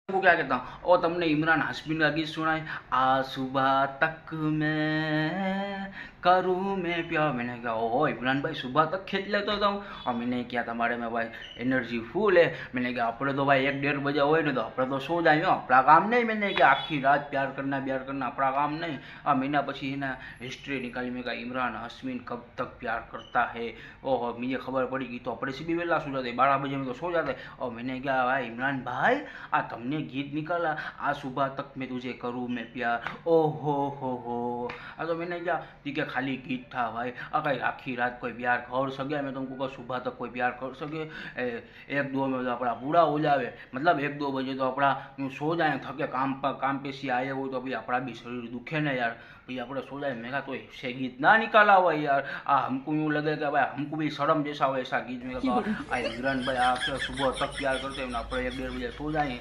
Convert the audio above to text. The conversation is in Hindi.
को क्या कहता हूँ, और तुमने इमरान हाशमी का गीत सुना है, आ सुबह तक मैं करूँ मैं प्यार। मैंने कहा ओहो इमरान भाई सुबह तक खींच लेते हो तुम। और मैंने क्या तुम्हारे में भाई एनर्जी फूल है। मैंने कहा अपने तो भाई 1-1:30 હોય ને તો આપણે તો સો જાય આપણા કામ નહીં। मैंने कि आखी रात प्यार करना अपना काम नहीं। आ महीना पछी है ना हिस्ट्री निकाली। मैं कहा इमरान हाशमी कब तक प्यार करता है। ओहो मुझे खबर पड़ी कि तो अपने से भी वेला सो जाते 12 बजे में तो सो जाते। और मैंने कहा भाई इमरान भाई आ तुमने गीत निकाला, आ सुबह तक मैं तुझे करूँ मैं प्यार। ओहो हो। तो मैंने क्या ठीक है खाली गीत था भाई। कहीं आखी रात कोई प्यार कर सके। मैं तुमको कहा सुबह तक कोई प्यार कर सके। 1-2 में तो अपना पूरा हो जाए। मतलब 1-2 बजे तो अपना सो जाए थके काम पे से आए हो तो भाई अपना भी शरीर दुखे ना यार। भाई अपने सो जाए। मैं कहा तो ऐसे गीत ना निकाला हुआ यार। हमको यूँ लगे कि भाई हमको भी शर्म जैसा हो ऐसा गीत। में कहा इमरान भाई आप सुबह तक प्यार करते हैं अपने 1-1:30 बजे सो जाए।